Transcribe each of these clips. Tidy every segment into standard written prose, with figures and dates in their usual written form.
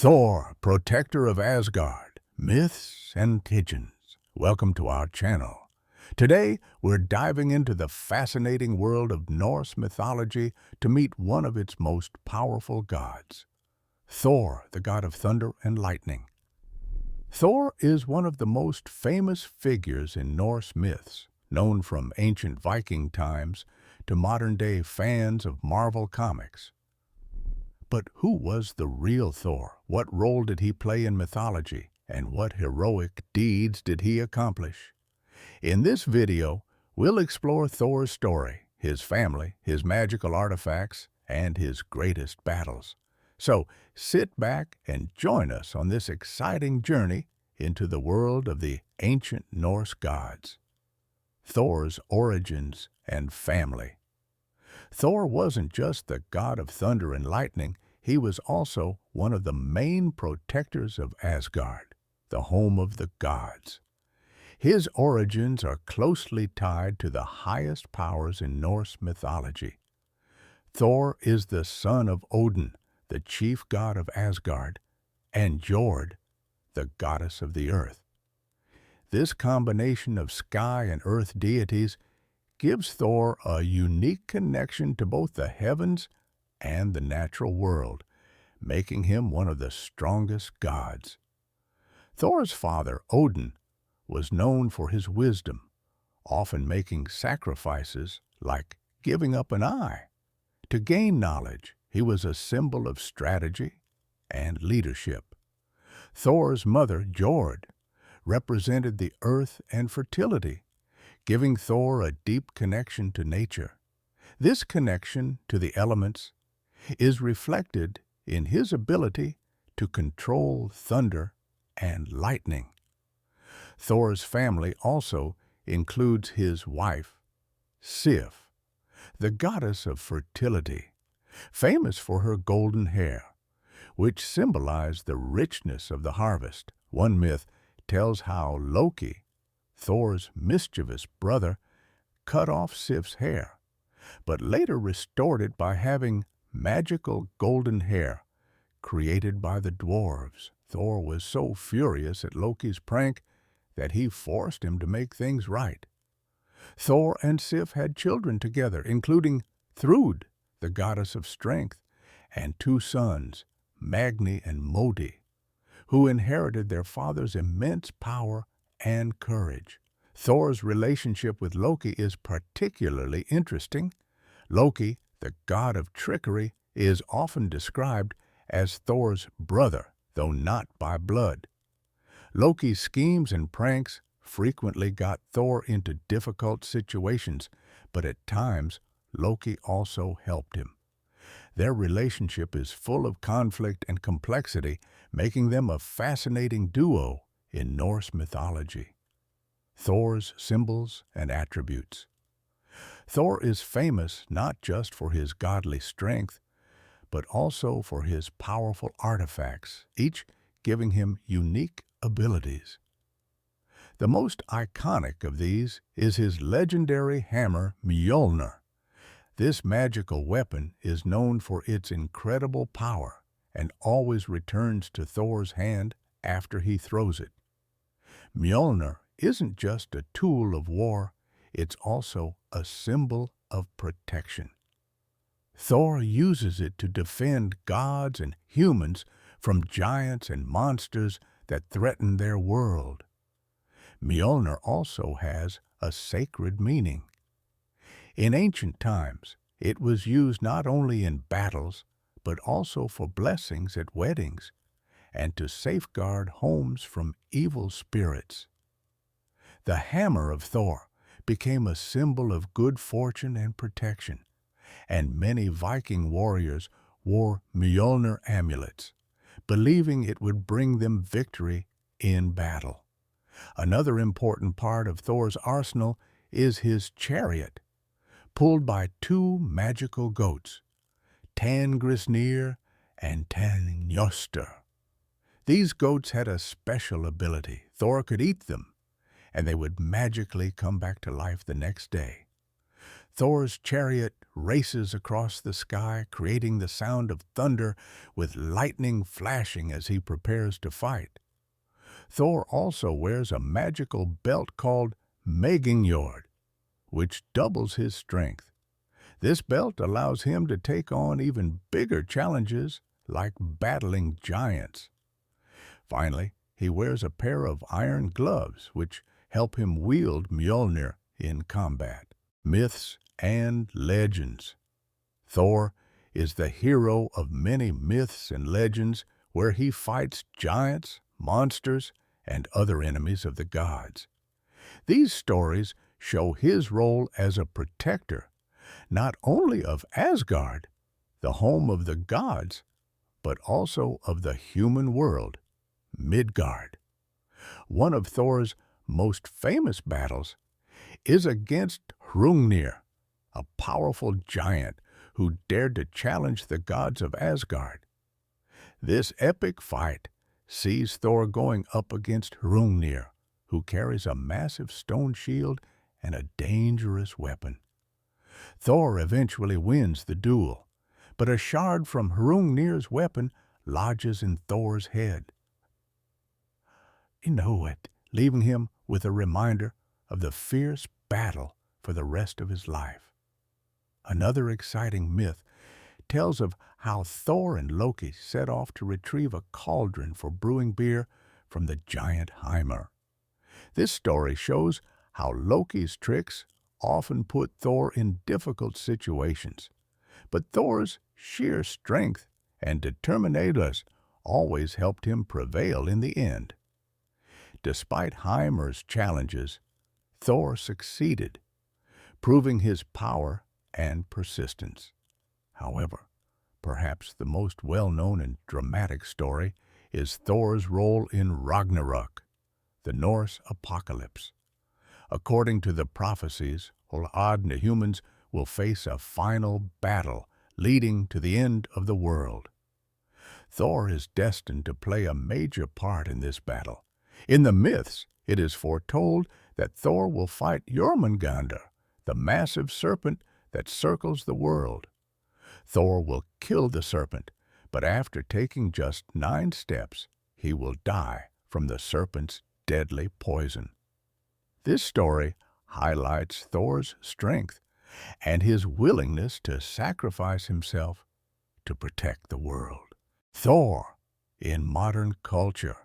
Thor, protector of Asgard, myths and legends. Welcome to our channel. Today, we're diving into the fascinating world of Norse mythology to meet one of its most powerful gods, Thor, the god of thunder and lightning. Thor is one of the most famous figures in Norse myths, known from ancient Viking times to modern-day fans of Marvel comics. But who was the real Thor? What role did he play in mythology? And what heroic deeds did he accomplish? In this video, we'll explore Thor's story, his family, his magical artifacts, and his greatest battles. So sit back and join us on this exciting journey into the world of the ancient Norse gods. Thor's origins and family. Thor wasn't just the god of thunder and lightning, he was also one of the main protectors of Asgard, the home of the gods. His origins are closely tied to the highest powers in Norse mythology. Thor is the son of Odin, the chief god of Asgard, and Jord, the goddess of the earth. This combination of sky and earth deities gives Thor a unique connection to both the heavens and the natural world, making him one of the strongest gods. Thor's father, Odin, was known for his wisdom, often making sacrifices like giving up an eye. To gain knowledge, he was a symbol of strategy and leadership. Thor's mother, Jord, represented the earth and fertility, giving Thor a deep connection to nature. This connection to the elements is reflected in his ability to control thunder and lightning. Thor's family also includes his wife, Sif, the goddess of fertility, famous for her golden hair, which symbolized the richness of the harvest. One myth tells how Loki, Thor's mischievous brother, cut off Sif's hair, but later restored it by having magical golden hair created by the dwarves. Thor was so furious at Loki's prank that he forced him to make things right. Thor and Sif had children together, including Thrud, the goddess of strength, and two sons, Magni and Modi, who inherited their father's immense power and courage. Thor's relationship with Loki is particularly interesting. Loki, the god of trickery, is often described as Thor's brother, though not by blood. Loki's schemes and pranks frequently got Thor into difficult situations, but at times Loki also helped him. Their relationship is full of conflict and complexity, making them a fascinating duo in Norse mythology. Thor's symbols and attributes. Thor is famous not just for his godly strength, but also for his powerful artifacts, each giving him unique abilities. The most iconic of these is his legendary hammer, Mjolnir. This magical weapon is known for its incredible power and always returns to Thor's hand after he throws it. Mjolnir isn't just a tool of war, it's also a symbol of protection. Thor uses it to defend gods and humans from giants and monsters that threaten their world. Mjolnir also has a sacred meaning. In ancient times, it was used not only in battles, but also for blessings at weddings and to safeguard homes from evil spirits. The hammer of Thor became a symbol of good fortune and protection, and many Viking warriors wore Mjolnir amulets, believing it would bring them victory in battle. Another important part of Thor's arsenal is his chariot, pulled by two magical goats, Tangrisnir and Tanjostr. These goats had a special ability. Thor could eat them, and they would magically come back to life the next day. Thor's chariot races across the sky, creating the sound of thunder with lightning flashing as he prepares to fight. Thor also wears a magical belt called Mjolnir, which doubles his strength. This belt allows him to take on even bigger challenges like battling giants. Finally, he wears a pair of iron gloves which help him wield Mjolnir in combat. Myths and legends. Thor is the hero of many myths and legends where he fights giants, monsters, and other enemies of the gods. These stories show his role as a protector, not only of Asgard, the home of the gods, but also of the human world, Midgard. One of Thor's most famous battles is against Hrungnir, a powerful giant who dared to challenge the gods of Asgard. This epic fight sees Thor going up against Hrungnir, who carries a massive stone shield and a dangerous weapon. Thor eventually wins the duel, but a shard from Hrungnir's weapon lodges in Thor's head. Leaving him with a reminder of the fierce battle for the rest of his life. Another exciting myth tells of how Thor and Loki set off to retrieve a cauldron for brewing beer from the giant Hymir. This story shows how Loki's tricks often put Thor in difficult situations, but Thor's sheer strength and determination always helped him prevail in the end. Despite Hymir's challenges, Thor succeeded, proving his power and persistence. However, perhaps the most well-known and dramatic story is Thor's role in Ragnarok, the Norse apocalypse. According to the prophecies, all humans will face a final battle leading to the end of the world. Thor is destined to play a major part in this battle. In the myths, it is foretold that Thor will fight Jormungandr, the massive serpent that circles the world. Thor will kill the serpent, but after taking just 9 steps, he will die from the serpent's deadly poison. This story highlights Thor's strength and his willingness to sacrifice himself to protect the world. Thor in modern culture.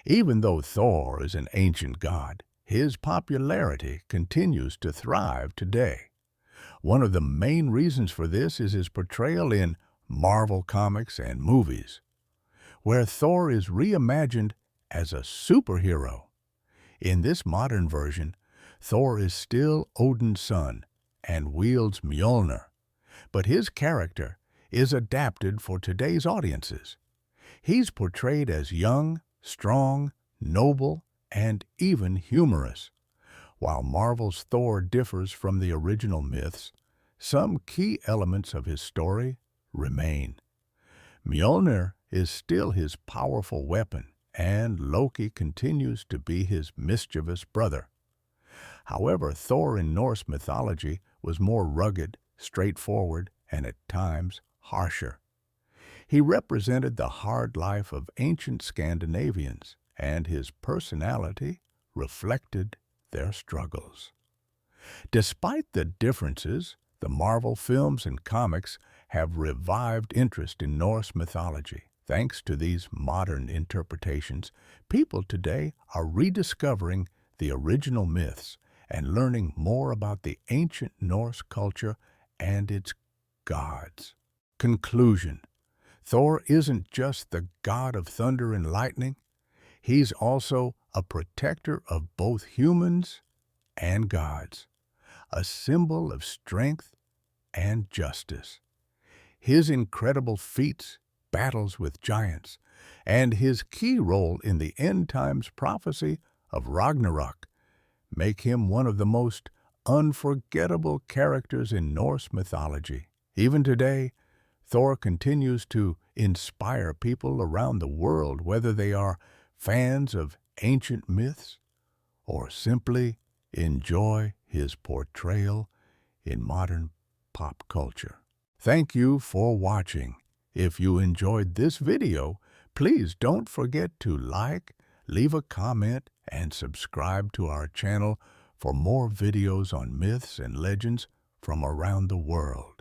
Even though Thor is an ancient god, his popularity continues to thrive today. One of the main reasons for this is his portrayal in Marvel comics and movies, where Thor is reimagined as a superhero. In this modern version, Thor is still Odin's son and wields Mjolnir, but his character is adapted for today's audiences. He's portrayed as young, strong, noble, and even humorous. While Marvel's Thor differs from the original myths, some key elements of his story remain. Mjolnir is still his powerful weapon, and Loki continues to be his mischievous brother. However, Thor in Norse mythology was more rugged, straightforward, and at times harsher. He represented the hard life of ancient Scandinavians, and his personality reflected their struggles. Despite the differences, the Marvel films and comics have revived interest in Norse mythology. Thanks to these modern interpretations, people today are rediscovering the original myths and learning more about the ancient Norse culture and its gods. Conclusion: Thor isn't just the god of thunder and lightning, he's also a protector of both humans and gods, a symbol of strength and justice. His incredible feats, battles with giants, and his key role in the end times prophecy of Ragnarok make him one of the most unforgettable characters in Norse mythology. Even today, Thor continues to inspire people around the world, whether they are fans of ancient myths or simply enjoy his portrayal in modern pop culture. Thank you for watching. If you enjoyed this video, please don't forget to like, leave a comment, and subscribe to our channel for more videos on myths and legends from around the world.